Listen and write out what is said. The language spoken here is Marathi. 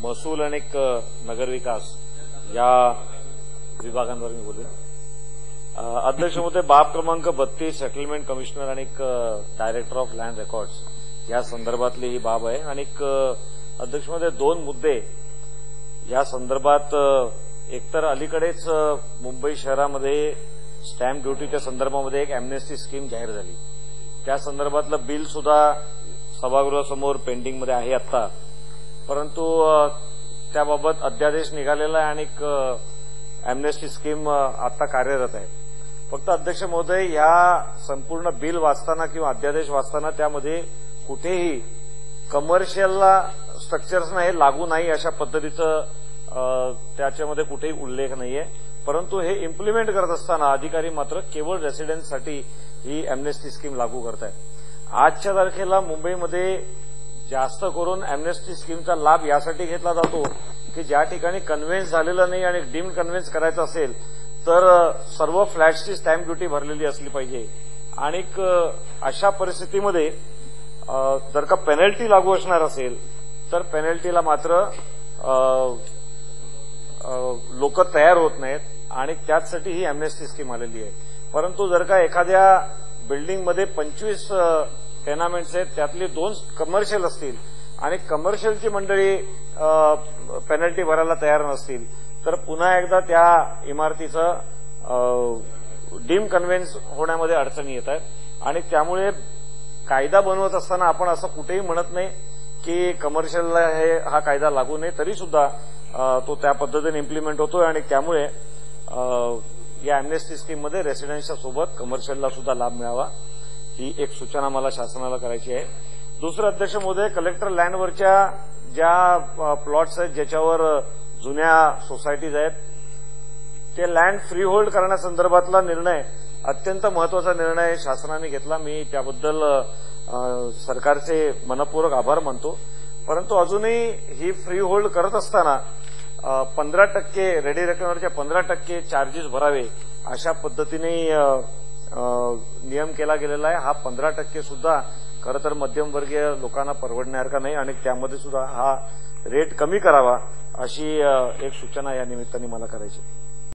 महसूल आणि नगरविकास या विभागांवर मी बोलेन। अध्यक्ष महोदय, बाब क्रमांक 32 सेटलमेंट कमिशनर आणि डायरेक्टर ऑफ लँड रेकॉर्ड्स या संदर्भातली ही बाब आहे। आणि अध्यक्ष महोदय, दोन मुद्दे या संदर्भात, एकतर अलीकडेच मुंबई शहरामध्ये स्टॅम्प ड्युटीच्या संदर्भामध्ये एक अॅम्नेस्टी स्कीम जाहीर झाली, त्या संदर्भातलं बिल सुद्धा सभागृहासमोर पेंडिंगमध्ये आहे आता, परंतु त्याबाबत अध्यादेश निघालेला आहे आणि अॅम्नेस्टी स्कीम आता कार्यरत आहे। फक्त अध्यक्ष महोदय, या संपूर्ण बिल वाचताना किंवा अध्यादेश वाचताना त्यामध्ये कुठेही कमर्शियलला स्ट्रक्चर्सना हे लागू नाही अशा पद्धतीचं त्याच्यामध्ये कुठेही उल्लेख नाहीये, परंतु हे इम्प्लिमेंट करत असताना अधिकारी मात्र केवळ रेसिडेंट्ससाठी ही अॅम्नेस्टी स्कीम लागू करत आहेत। आजच्या तारखेला मुंबईमध्ये जास्त करून अॅम्नेस्टी स्कीमचा लाभ यासाठी घेतला जातो की ज्या ठिकाणी कन्व्हेन्स झालेलं नाही आणि डीम्ड कन्व्हेन्स करायचं असेल तर सर्व फ्लॅट्सची स्टॅम्प ड्युटी भरलेली असली पाहिजे। आणि अशा परिस्थितीमध्ये जर का पेनल्टी लागू असणार असेल तर पेनल्टीला मात्र लोक तयार होत नाहीत आणि त्याचसाठी ही अॅम्नेस्टी स्कीम आलेली आहे। परंतु जर का एखाद्या बिल्डिंगमध्ये 25 टेनामेंट्स आहेत, त्यातली 2 कमर्शियल असतील आणि कमर्शियलची मंडळी पेनल्टी भरायला तयार नसतील तर पुन्हा एकदा त्या इमारतीचं डीम कन्व्हेन्स होण्यामध्ये अडचणी येत आहेत। आणि त्यामुळे कायदा बनवत असताना आपण असं कुठेही म्हणत नाही की कमर्शियलला हा कायदा लागू नये, तरी सुद्धा तो त्या पद्धतीने इम्प्लिमेंट होतोय आणि त्यामुळे या अॅम्नेस्टी स्कीममध्ये रेसिडेंट्सच्या सोबत कमर्शियलला सुद्धा लाभ मिळावा, ही एक सूचना मला शासनाला करायची आहे। दुसरं अध्यक्ष महोदय, कलेक्टर लँडवरच्या ज्या प्लॉट्स आहेत ज्याच्यावर जुन्या सोसायटीज आहेत ते लँड फ्री होल्ड करण्यासंदर्भातला निर्णय अत्यंत महत्वाचा निर्णय शासनाने घेतला, मी त्याबद्दल सरकारचे मनपूर्वक आभार मानतो। परंतु अजूनही ही फ्री होल्ड करत असताना 15% रेडी रेकनरच्या 15% चार्जेस भरावे अशा पद्धतीने नियम केला गेलेला आहे। हा 15% सुद्धा खरं तर मध्यमवर्गीय लोकांना परवडण्यासारखा नाही आणि त्यामध्ये सुद्धा हा रेट कमी करावा अशी एक सूचना या निमित्ताने मला करायची।